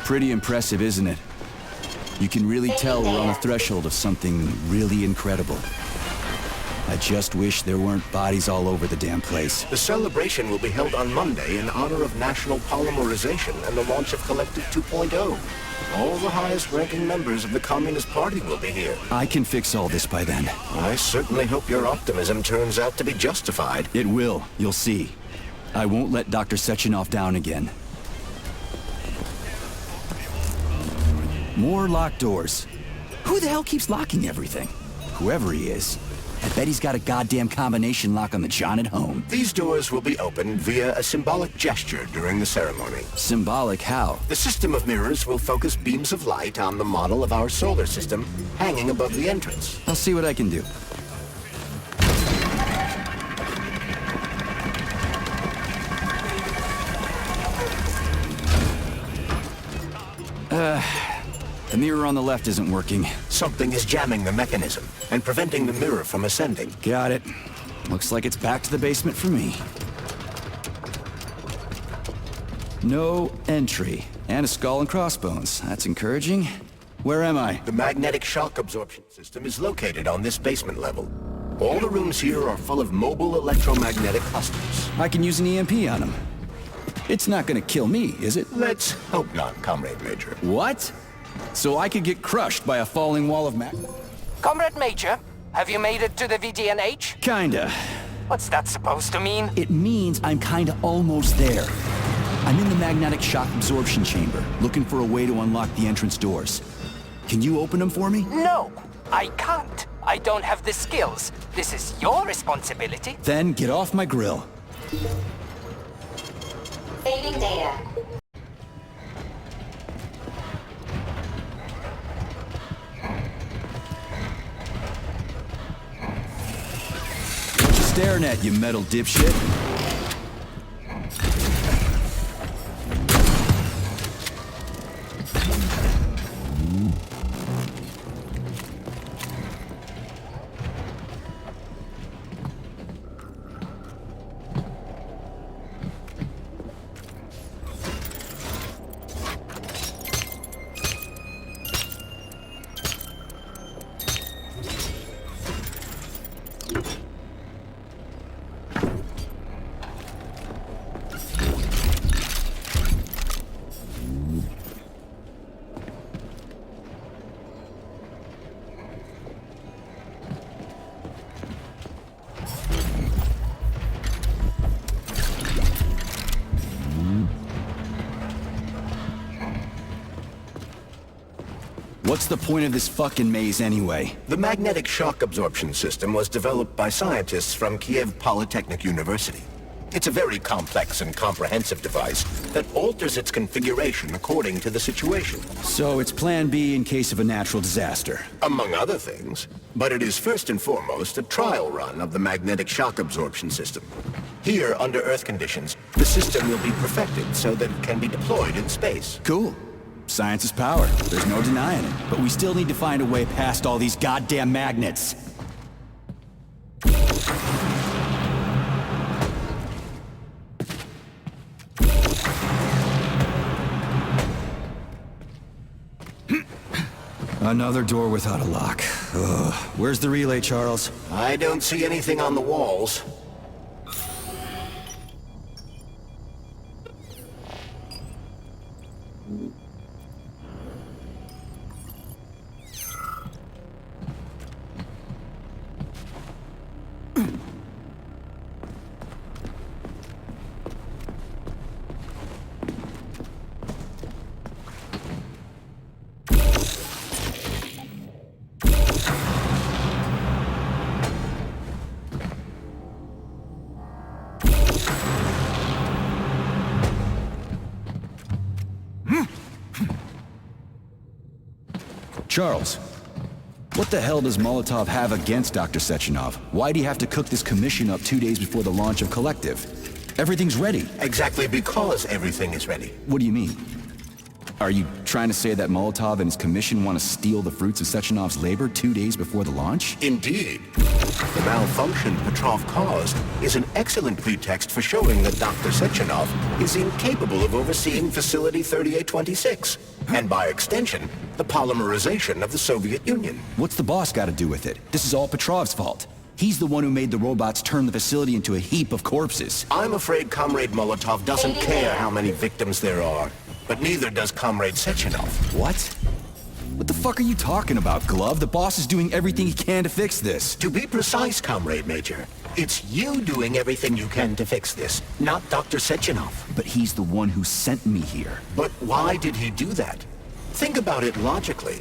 Pretty impressive, isn't it? You can really tell we're on the threshold of something really incredible. I just wish there weren't bodies all over the damn place. The celebration will be held on Monday in honor of National Polymerization and the launch of Collective 2.0. All the highest-ranking members of the Communist Party will be here. I can fix all this by then. I certainly hope your optimism turns out to be justified. It will, you'll see. I won't let Dr. Sechenov down again. More locked doors. Who the hell keeps locking everything? Whoever he is. I bet he's got a goddamn combination lock on the John at home. These doors will be opened via a symbolic gesture during the ceremony. Symbolic how? The system of mirrors will focus beams of light on the model of our solar system hanging above the entrance. I'll see what I can do. The mirror on the left isn't working. Something is jamming the mechanism and preventing the mirror from ascending. Got it. Looks like it's back to the basement for me. No entry. And a skull and crossbones. That's encouraging. Where am I? The magnetic shock absorption system is located on this basement level. All the rooms here are full of mobile electromagnetic clusters. I can use an EMP on them. It's not gonna kill me, is it? Let's hope not, Comrade Major. What? So I could get crushed by a falling wall of Comrade Major, have you made it to the VDNH? Kinda. What's that supposed to mean? It means I'm kinda almost there. I'm in the magnetic shock absorption chamber, looking for a way to unlock the entrance doors. Can you open them for me? No, I can't. I don't have the skills. This is your responsibility. Then get off my grill. Saving data. What you staring at, you metal dipshit? What's the point of this fucking maze anyway? The magnetic shock absorption system was developed by scientists from Kiev Polytechnic University. It's a very complex and comprehensive device that alters its configuration according to the situation. So it's plan B in case of a natural disaster. Among other things. But it is first and foremost a trial run of the magnetic shock absorption system. Here, under Earth conditions, the system will be perfected so that it can be deployed in space. Cool. Science is power. There's no denying it. But we still need to find a way past all these goddamn magnets. Another door without a lock. Ugh. Where's the relay, Charles? I don't see anything on the walls. Charles, what the hell does Molotov have against Dr. Sechenov? Why'd he have to cook this commission up 2 days before the launch of Collective? Everything's ready. Exactly because everything is ready. What do you mean? Are you trying to say that Molotov and his commission want to steal the fruits of Sechenov's labor 2 days before the launch? Indeed. The malfunction Petrov caused is an excellent pretext for showing that Dr. Sechenov is incapable of overseeing Facility 3826, and by extension, the polymerization of the Soviet Union. What's the boss got to do with it? This is all Petrov's fault. He's the one who made the robots turn the facility into a heap of corpses. I'm afraid Comrade Molotov doesn't care how many victims there are, but neither does Comrade Sechenov. What? What the fuck are you talking about, Glove? The boss is doing everything he can to fix this. To be precise, Comrade Major, it's you doing everything you can to fix this, not Dr. Sechenov. But he's the one who sent me here. But why did he do that? Think about it logically.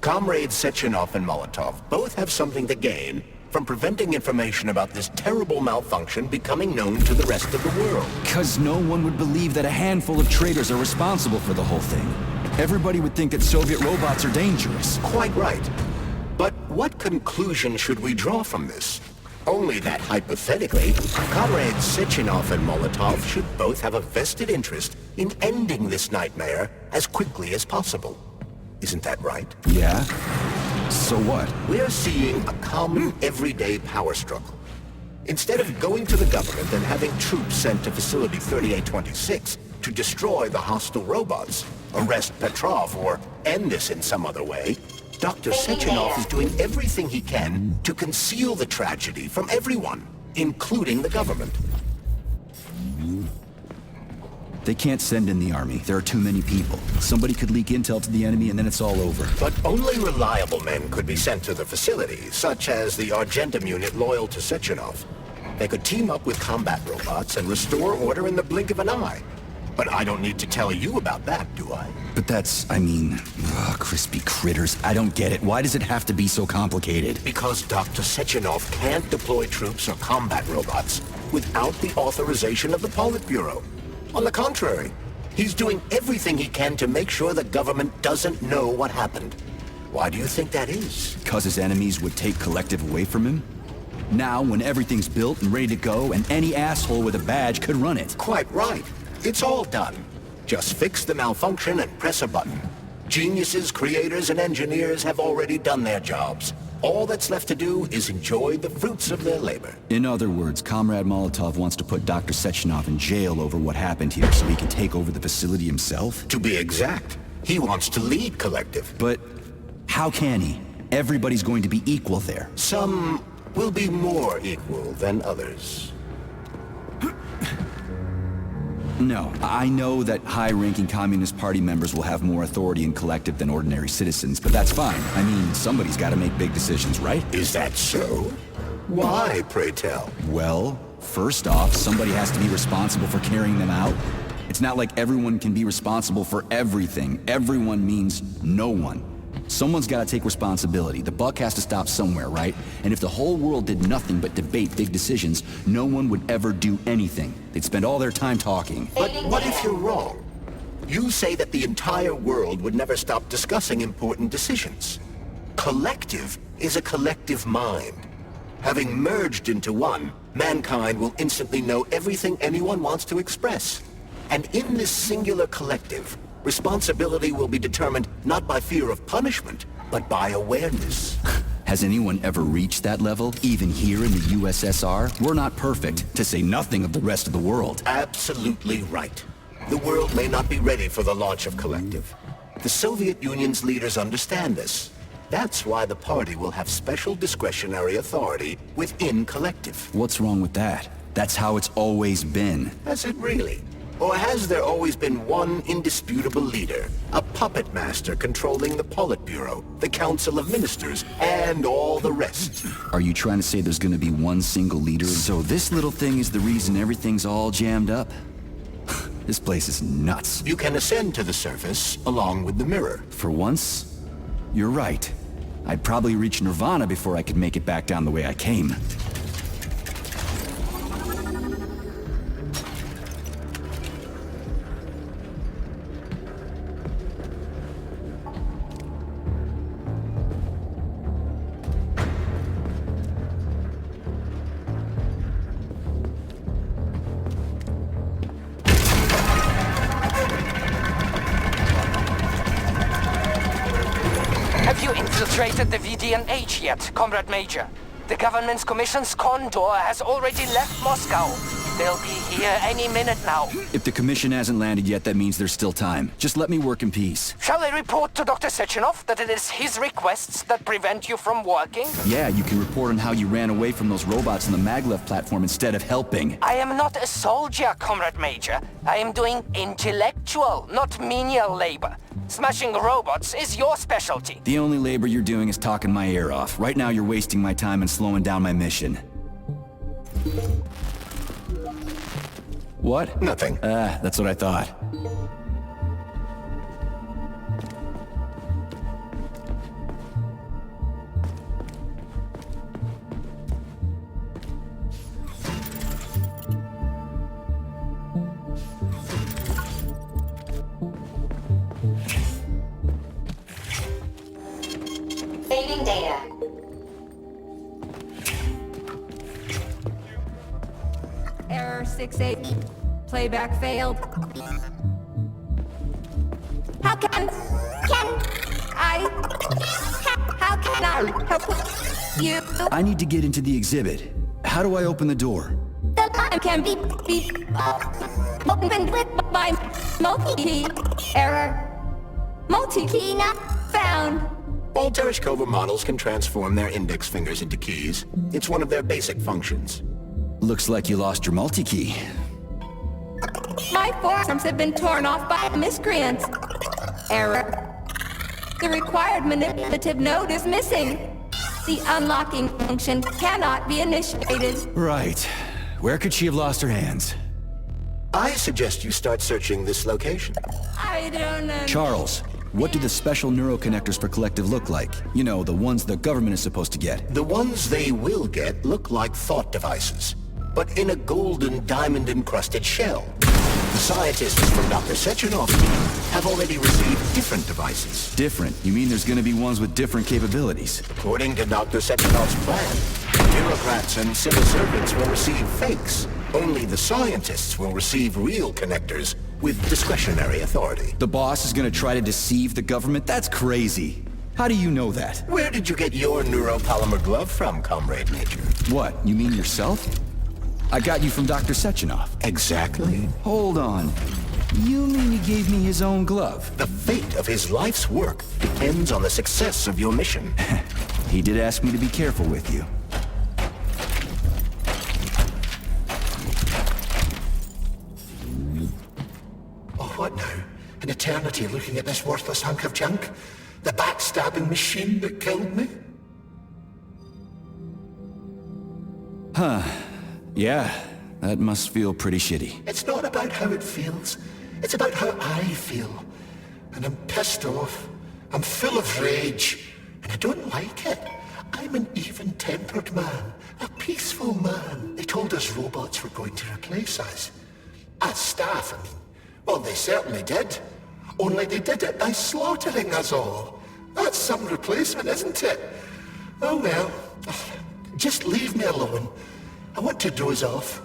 Comrades Sechenov and Molotov both have something to gain from preventing information about this terrible malfunction becoming known to the rest of the world. Because no one would believe that a handful of traitors are responsible for the whole thing. Everybody would think that Soviet robots are dangerous. Quite right. But what conclusion should we draw from this? Only that hypothetically, Comrades Sechenov and Molotov should both have a vested interest in ending this nightmare as quickly as possible. Isn't that right? Yeah? So what? We're seeing a common, everyday power struggle. Instead of going to the government and having troops sent to Facility 3826 to destroy the hostile robots, arrest Petrov, or end this in some other way, Dr. Sechenov is doing everything he can to conceal the tragedy from everyone, including the government. They can't send in the army. There are too many people. Somebody could leak intel to the enemy and then it's all over. But only reliable men could be sent to the facility, such as the Argentum unit loyal to Sechenov. They could team up with combat robots and restore order in the blink of an eye. But I don't need to tell you about that, do I? But that's, crispy critters. I don't get it. Why does it have to be so complicated? Because Dr. Sechenov can't deploy troops or combat robots without the authorization of the Politburo. On the contrary, he's doing everything he can to make sure the government doesn't know what happened. Why do you think that is? Because his enemies would take Collective away from him? Now, when everything's built and ready to go, and any asshole with a badge could run it. Quite right. It's all done. Just fix the malfunction and press a button. Geniuses, creators, and engineers have already done their jobs. All that's left to do is enjoy the fruits of their labor. In other words, Comrade Molotov wants to put Dr. Sechenov in jail over what happened here so he can take over the facility himself? To be exact, he wants to lead Collective. But how can he? Everybody's going to be equal there. Some will be more equal than others. No, I know that high-ranking Communist Party members will have more authority in Collective than ordinary citizens, but that's fine. I mean, somebody's got to make big decisions, right? Is that so? Why, pray tell? Well, first off, somebody has to be responsible for carrying them out. It's not like everyone can be responsible for everything. Everyone means no one. Someone's got to take responsibility. The buck has to stop somewhere, right? And if the whole world did nothing but debate big decisions, no one would ever do anything. They'd spend all their time talking. But what if you're wrong? You say that the entire world would never stop discussing important decisions. Collective is a collective mind. Having merged into one, mankind will instantly know everything anyone wants to express. And in this singular collective, responsibility will be determined not by fear of punishment, but by awareness. Has anyone ever reached that level, even here in the USSR? We're not perfect, to say nothing of the rest of the world. Absolutely right. The world may not be ready for the launch of Collective. The Soviet Union's leaders understand this. That's why the party will have special discretionary authority within Collective. What's wrong with that? That's how it's always been. Has it really? Or has there always been one indisputable leader, a puppet master controlling the Politburo, the Council of Ministers, and all the rest? Are you trying to say there's gonna be one single leader? So this little thing is the reason everything's all jammed up? This place is nuts. You can ascend to the surface along with the mirror. For once, you're right. I'd probably reach Nirvana before I could make it back down the way I came. infiltrated the VDNH yet, Comrade Major. The government's commission's Condor has already left Moscow. They'll be here any minute now. If the commission hasn't landed yet, that means there's still time. Just let me work in peace. Shall I report to Dr. Sechenov that it is his requests that prevent you from working? Yeah, you can report on how you ran away from those robots on the maglev platform instead of helping. I am not a soldier, Comrade Major. I am doing intellectual, not menial labor. Smashing robots is your specialty. The only labor you're doing is talking my ear off. Right now you're wasting my time and slowing down my mission. What? Nothing. That's what I thought. Saving data. Error 68. Playback failed. How can I help you? I need to get into the exhibit. How do I open the door? The line can be opened with my multi-key. Error. Multi-key not found. All Tereshkova models can transform their index fingers into keys. It's one of their basic functions. Looks like you lost your multi-key. My forearms have been torn off by miscreants. Error. The required manipulative node is missing. The unlocking function cannot be initiated. Right. Where could she have lost her hands? I suggest you start searching this location. I don't know. Charles, what do the special neuroconnectors for Collective look like? You know, the ones the government is supposed to get. The ones they will get look like thought devices, but in a golden diamond-encrusted shell. The scientists from Dr. Sechenov have already received different devices. Different? You mean there's gonna be ones with different capabilities? According to Dr. Sechenov's plan, bureaucrats and civil servants will receive fakes. Only the scientists will receive real connectors with discretionary authority. The boss is gonna try to deceive the government? That's crazy. How do you know that? Where did you get your neuropolymer glove from, Comrade Major? What, you mean yourself? I got you from Dr. Sechenov. Exactly. Hold on. You mean he gave me his own glove? The fate of his life's work depends on the success of your mission. He did ask me to be careful with you. Oh, what now? An eternity looking at this worthless hunk of junk? The backstabbing machine that killed me? Yeah, that must feel pretty shitty. It's not about how it feels. It's about how I feel. And I'm pissed off. I'm full of rage. And I don't like it. I'm an even-tempered man. A peaceful man. They told us robots were going to replace us. As staff, I mean. Well, they certainly did. Only they did it by slaughtering us all. That's some replacement, isn't it? Oh well. Just leave me alone. I want to doze off.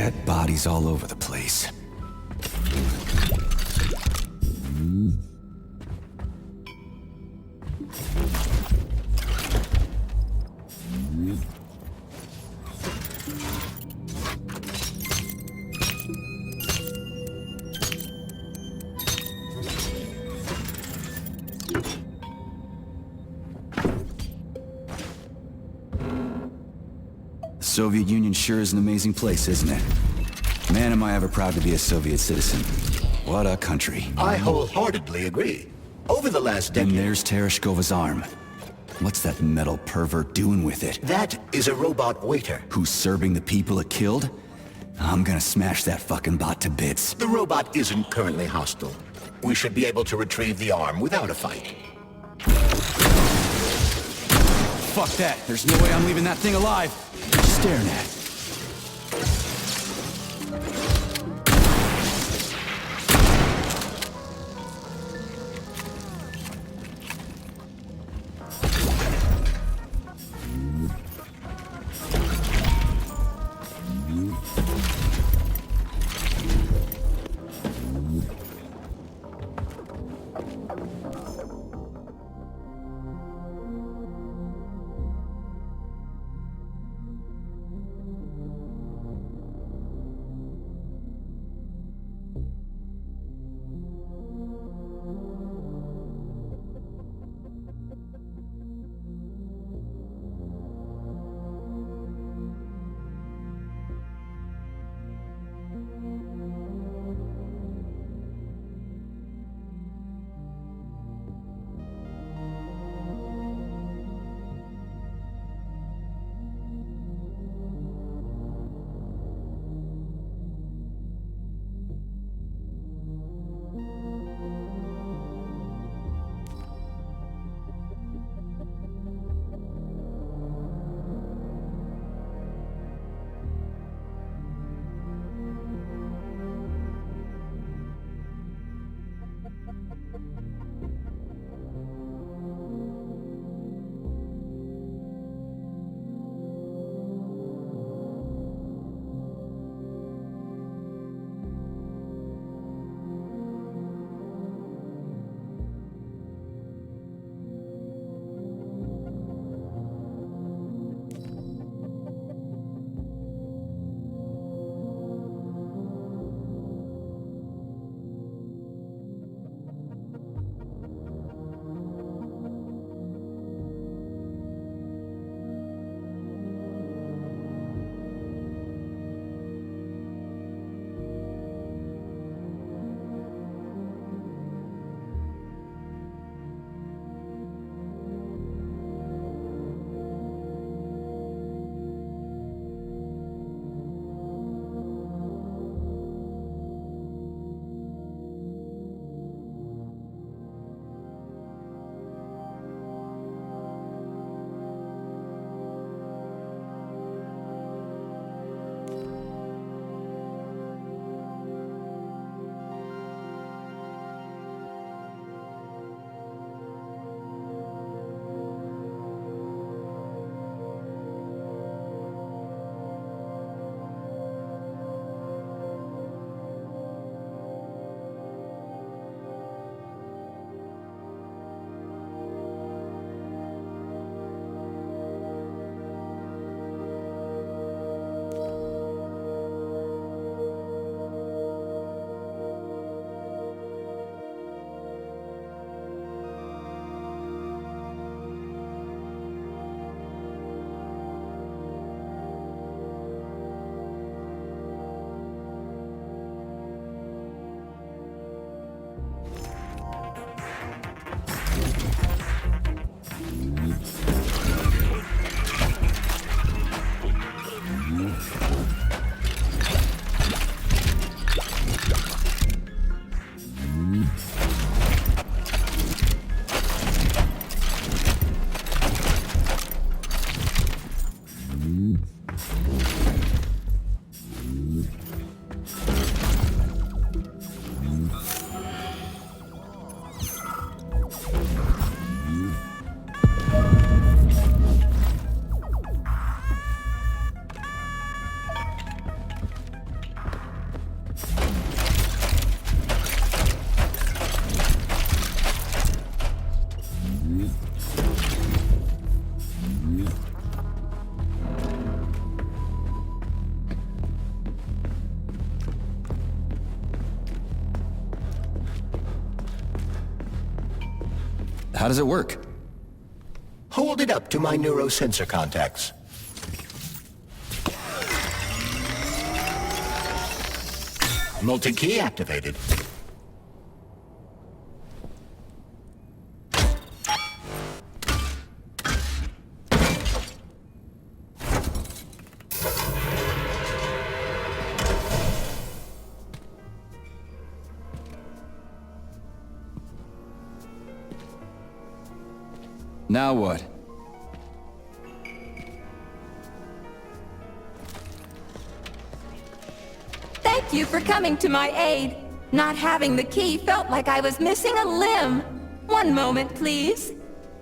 Dead bodies all over the place. The Soviet Union sure is an amazing place, isn't it? Man, am I ever proud to be a Soviet citizen. What a country. I wholeheartedly agree. Over the last And decade... there's Tereshkova's arm. What's that metal pervert doing with it? That is a robot waiter. Who's serving the people it killed? I'm gonna smash that fucking bot to bits. The robot isn't currently hostile. We should be able to retrieve the arm without a fight. Fuck that. There's no way I'm leaving that thing alive. What you staring at? How does it work? Hold it up to my neurosensor contacts. Multi-key activated. Now what? Thank you for coming to my aid. Not having the key felt like I was missing a limb. One moment, please.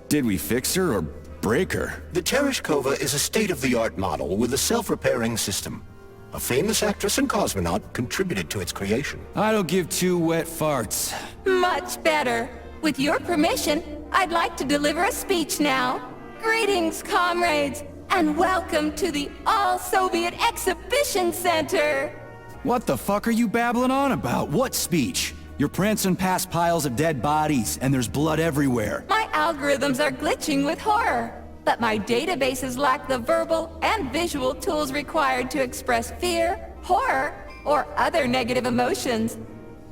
Did we fix her or break her? The Tereshkova is a state-of-the-art model with a self-repairing system. A famous actress and cosmonaut contributed to its creation. I don't give two wet farts. Much better. With your permission, I'd like to deliver a speech now. Greetings, comrades, and welcome to the All-Soviet Exhibition Center. What the fuck are you babbling on about? What speech? You're prancing past piles of dead bodies, and there's blood everywhere. My algorithms are glitching with horror, but my databases lack the verbal and visual tools required to express fear, horror, or other negative emotions.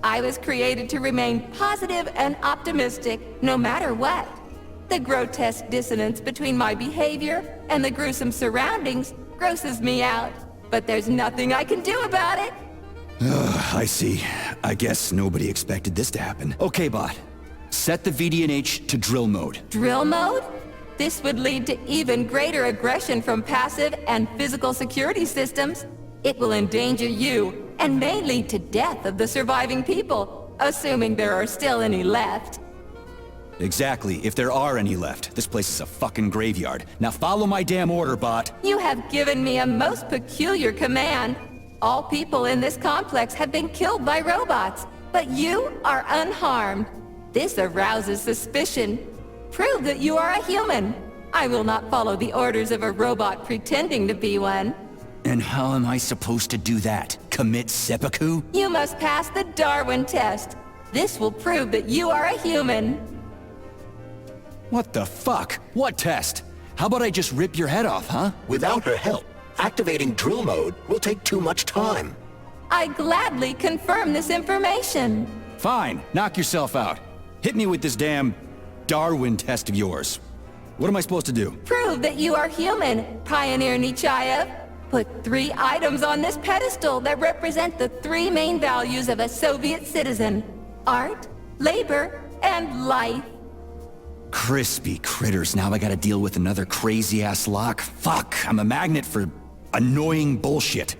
I was created to remain positive and optimistic, no matter what. The grotesque dissonance between my behavior and the gruesome surroundings grosses me out, but there's nothing I can do about it. I see. I guess nobody expected this to happen. Okay, bot. Set the VDNH to drill mode. Drill mode? This would lead to even greater aggression from passive and physical security systems. It will endanger you, and may lead to death of the surviving people, assuming there are still any left. Exactly, if there are any left. This place is a fucking graveyard. Now follow my damn order, bot. You have given me a most peculiar command. All people in this complex have been killed by robots, but you are unharmed. This arouses suspicion. Prove that you are a human. I will not follow the orders of a robot pretending to be one. And how am I supposed to do that? Commit seppuku? You must pass the Darwin test. This will prove that you are a human. What the fuck? What test? How about I just rip your head off, huh? Without her help, activating drill mode will take too much time. I gladly confirm this information. Fine, knock yourself out. Hit me with this damn Darwin test of yours. What am I supposed to do? Prove that you are human, Pioneer Nechayev. Put 3 items on this pedestal that represent the 3 main values of a Soviet citizen: art, labor, and life. Crispy critters, now I gotta deal with another crazy-ass lock. Fuck, I'm a magnet for annoying bullshit.